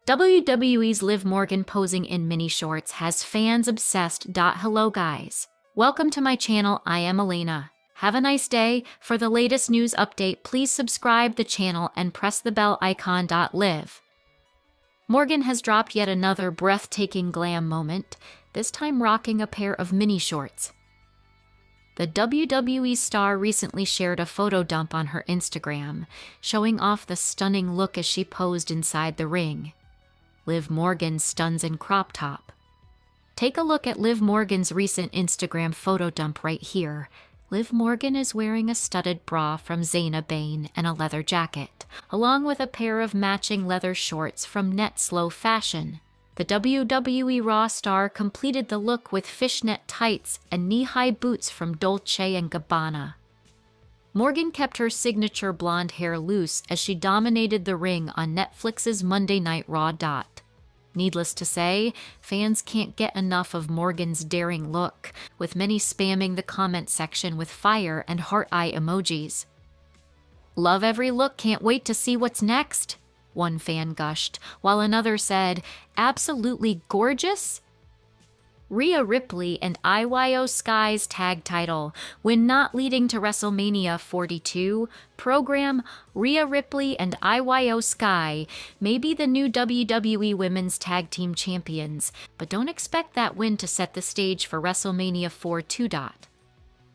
WWE's Liv Morgan posing in mini shorts has fans obsessed. Hello guys. Welcome to my channel. I am Elena. Have a nice day. For the latest news update, please subscribe the channel and press the bell icon. Liv Morgan has dropped yet another breathtaking glam moment, this time rocking a pair of mini shorts. The WWE star recently shared a photo dump on her Instagram, showing off the stunning look as she posed inside the ring. Liv Morgan stuns in crop top. Take a look at Liv Morgan's recent Instagram photo dump right here. Liv Morgan is wearing a studded bra from Zayna Bain and a leather jacket, along with a pair of matching leather shorts from Net Slow Fashion. The WWE Raw star completed the look with fishnet tights and knee-high boots from Dolce & Gabbana. Morgan kept her signature blonde hair loose as she dominated the ring on Netflix's Monday Night Raw. Needless to say, fans can't get enough of Morgan's daring look, with many spamming the comment section with fire and heart eye emojis. "Love every look, can't wait to see what's next," one fan gushed, while another said, "Absolutely gorgeous." Rhea Ripley and Io Sky's tag title. When not leading to WrestleMania 42, program Rhea Ripley and Io Sky may be the new WWE Women's Tag Team Champions, but don't expect that win to set the stage for WrestleMania 42.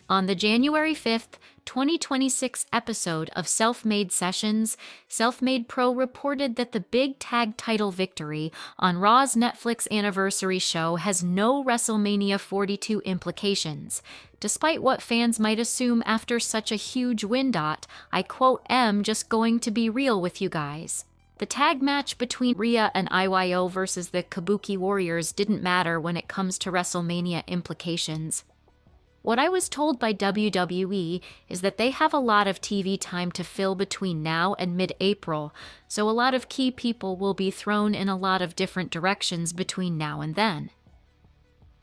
On the January 5th, 2026 episode of Self-Made Sessions, Self-Made Pro reported that the big tag title victory on Raw's Netflix anniversary show has no WrestleMania 42 implications. Despite what fans might assume after such a huge win. I quote, "am just going to be real with you guys. The tag match between Rhea and Io versus the Kabuki Warriors didn't matter when it comes to WrestleMania implications. What I was told by WWE is that they have a lot of TV time to fill between now and mid-April, so a lot of key people will be thrown in a lot of different directions between now and then."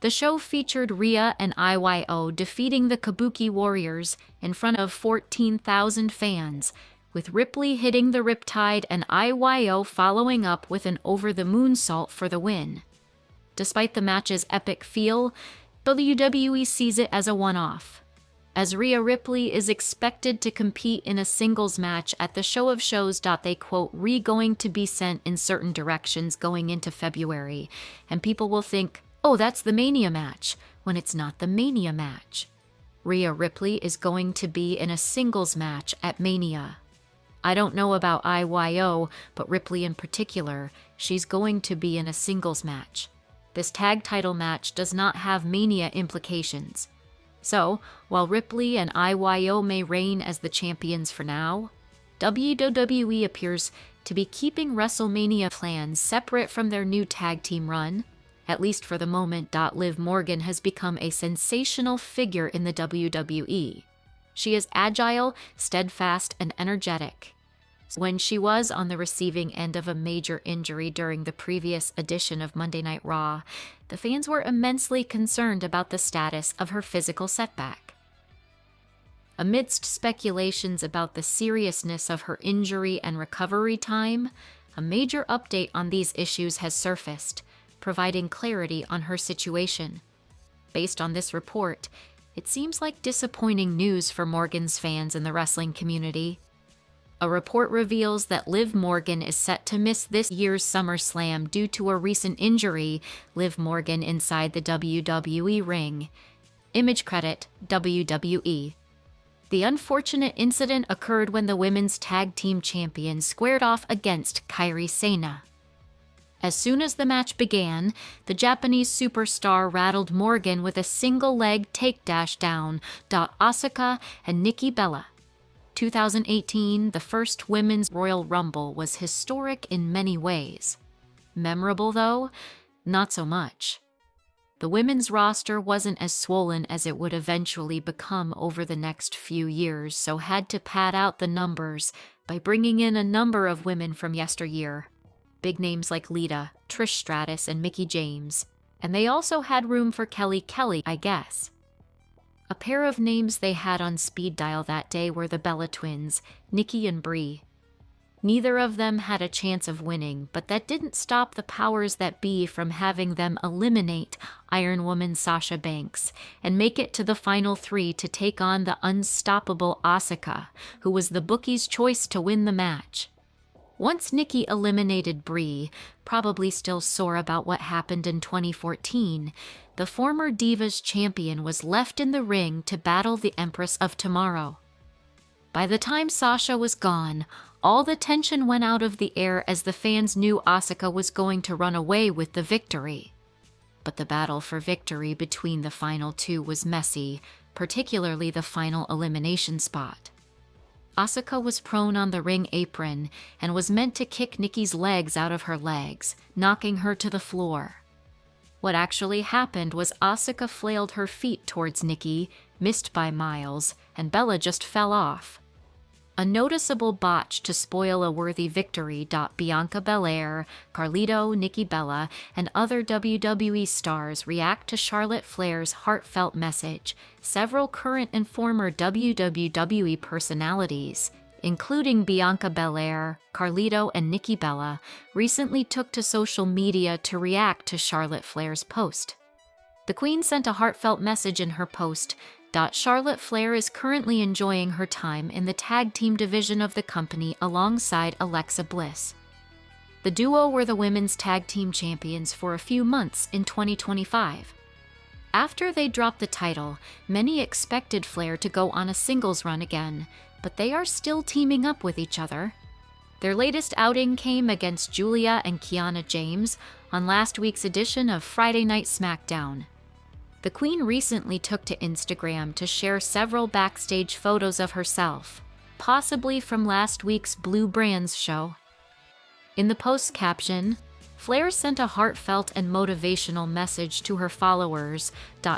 The show featured Rhea and Io defeating the Kabuki Warriors in front of 14,000 fans, with Ripley hitting the Riptide and Io following up with an over-the-moonsault for the win. Despite the match's epic feel, WWE sees it as a one-off, as Rhea Ripley is expected to compete in a singles match at the Show of Shows. They quote, going to be sent in certain directions going into February, and people will think, oh, that's the Mania match, when it's not the Mania match. Rhea Ripley is going to be in a singles match at Mania. I don't know about Io, but Ripley in particular, she's going to be in a singles match. This tag title match does not have Mania implications. So, while Ripley and Io may reign as the champions for now, WWE appears to be keeping WrestleMania plans separate from their new tag team run, at least for the moment. Liv Morgan has become a sensational figure in the WWE. She is agile, steadfast, and energetic. When she was on the receiving end of a major injury during the previous edition of Monday Night Raw, the fans were immensely concerned about the status of her physical setback. Amidst speculations about the seriousness of her injury and recovery time, a major update on these issues has surfaced, providing clarity on her situation. Based on this report, it seems like disappointing news for Morgan's fans in the wrestling community. A report reveals that Liv Morgan is set to miss this year's SummerSlam due to a recent injury. Liv Morgan inside the WWE ring. Image credit, WWE. The unfortunate incident occurred when the women's tag team champions squared off against Kairi Sane. As soon as the match began, the Japanese superstar rattled Morgan with a single-leg takedown. Asuka and Nikki Bella. 2018, the first Women's Royal Rumble, was historic in many ways. Memorable, though? Not so much. The women's roster wasn't as swollen as it would eventually become over the next few years, so had to pad out the numbers by bringing in a number of women from yesteryear. Big names like Lita, Trish Stratus, and Mickie James. And they also had room for Kelly Kelly, I guess. A pair of names they had on speed dial that day were the Bella Twins, Nikki and Brie. Neither of them had a chance of winning, but that didn't stop the powers that be from having them eliminate Iron Woman Sasha Banks and make it to the final three to take on the unstoppable Asuka, who was the bookies' choice to win the match. Once Nikki eliminated Brie, probably still sore about what happened in 2014, the former Divas champion was left in the ring to battle the Empress of Tomorrow. By the time Sasha was gone, all the tension went out of the air as the fans knew Asuka was going to run away with the victory. But the battle for victory between the final two was messy, particularly the final elimination spot. Asuka was prone on the ring apron and was meant to kick Nikki's legs out of her legs, knocking her to the floor. What actually happened was Asuka flailed her feet towards Nikki, missed by miles, and Bella just fell off. A noticeable botch to spoil a worthy victory. Bianca Belair, Carlito, Nikki Bella, and other WWE stars react to Charlotte Flair's heartfelt message. Several current and former WWE personalities, including Bianca Belair, Carlito, and Nikki Bella, recently took to social media to react to Charlotte Flair's post. The Queen sent a heartfelt message in her post. Charlotte Flair is currently enjoying her time in the tag team division of the company alongside Alexa Bliss. The duo were the women's tag team champions for a few months in 2025. After they dropped the title, many expected Flair to go on a singles run again, but they are still teaming up with each other. Their latest outing came against Julia and Kiana James on last week's edition of Friday Night SmackDown. The Queen recently took to Instagram to share several backstage photos of herself, possibly from last week's Blue Brands show. In the post caption, Flair sent a heartfelt and motivational message to her followers.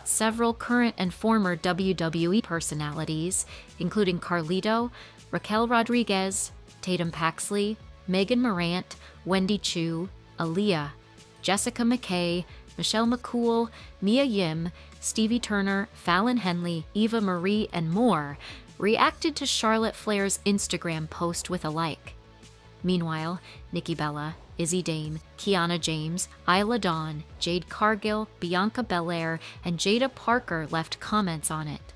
Several current and former WWE personalities, including Carlito, Raquel Rodriguez, Tatum Paxley, Megan Morant, Wendy Chu, Aaliyah, Jessica McKay, Michelle McCool, Mia Yim, Stevie Turner, Fallon Henley, Eva Marie, and more, reacted to Charlotte Flair's Instagram post with a like. Meanwhile, Nikki Bella, Izzy Dame, Kiana James, Isla Dawn, Jade Cargill, Bianca Belair, and Jada Parker left comments on it.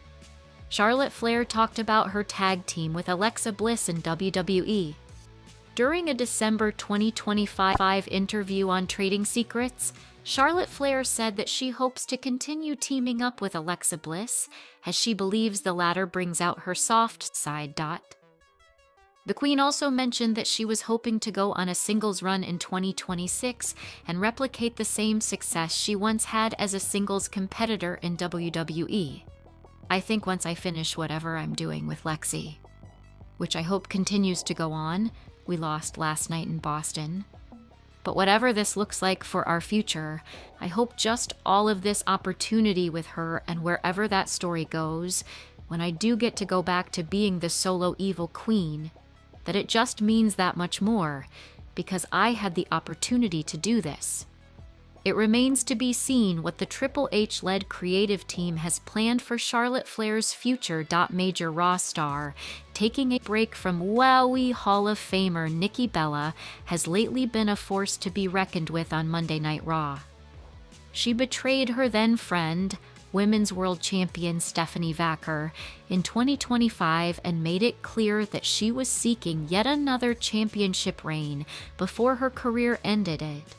Charlotte Flair talked about her tag team with Alexa Bliss in WWE. During a December 2025 interview on Trading Secrets, Charlotte Flair said that she hopes to continue teaming up with Alexa Bliss, as she believes the latter brings out her soft side. The Queen also mentioned that she was hoping to go on a singles run in 2026 and replicate the same success she once had as a singles competitor in WWE. I think once I finish whatever I'm doing with Lexi, which I hope continues to go on. We lost last night in Boston. But whatever this looks like for our future, I hope just all of this opportunity with her and wherever that story goes, when I do get to go back to being the solo evil queen, that it just means that much more, because I had the opportunity to do this. It remains to be seen what the Triple H-led creative team has planned for Charlotte Flair's future. Major Raw star, taking a break from Wowie Hall of Famer Nikki Bella, has lately been a force to be reckoned with on Monday Night Raw. She betrayed her then friend, Women's World Champion Stephanie Vaquer, in 2025 and made it clear that she was seeking yet another championship reign before her career ended it.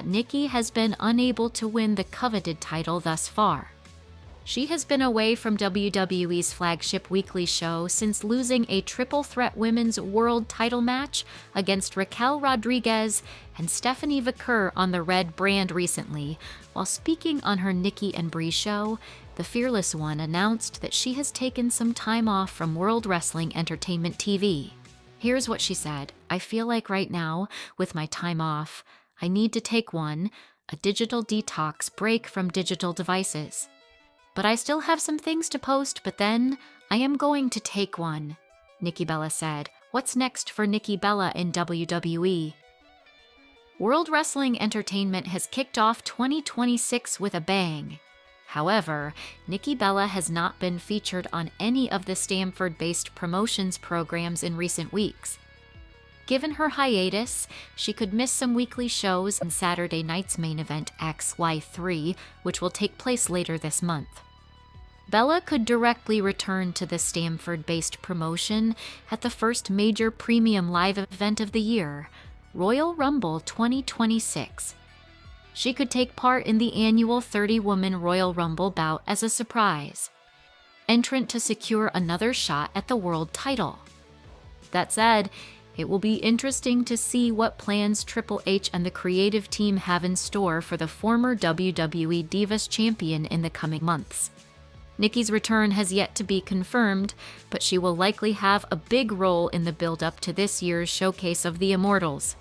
Nikki has been unable to win the coveted title thus far. She has been away from WWE's flagship weekly show since losing a triple threat women's world title match against Raquel Rodriguez and Stephanie Vaquer on the Red brand recently. While speaking on her Nikki and Brie show, the Fearless One announced that she has taken some time off from World Wrestling Entertainment TV. Here's what she said: "I feel like right now, with my time off, I need to take a digital detox break from digital devices. But I still have some things to post, but then I am going to take one," Nikki Bella said. What's next for Nikki Bella in WWE? World Wrestling Entertainment has kicked off 2026 with a bang. However, Nikki Bella has not been featured on any of the Stamford-based promotions programs in recent weeks. Given her hiatus, she could miss some weekly shows and Saturday night's main event XY3, which will take place later this month. Bella could directly return to the Stamford-based promotion at the first major premium live event of the year, Royal Rumble 2026. She could take part in the annual 30-woman Royal Rumble bout as a surprise entrant to secure another shot at the world title. That said, it will be interesting to see what plans Triple H and the creative team have in store for the former WWE Divas champion in the coming months. Nikki's return has yet to be confirmed, but she will likely have a big role in the build-up to this year's Showcase of the Immortals.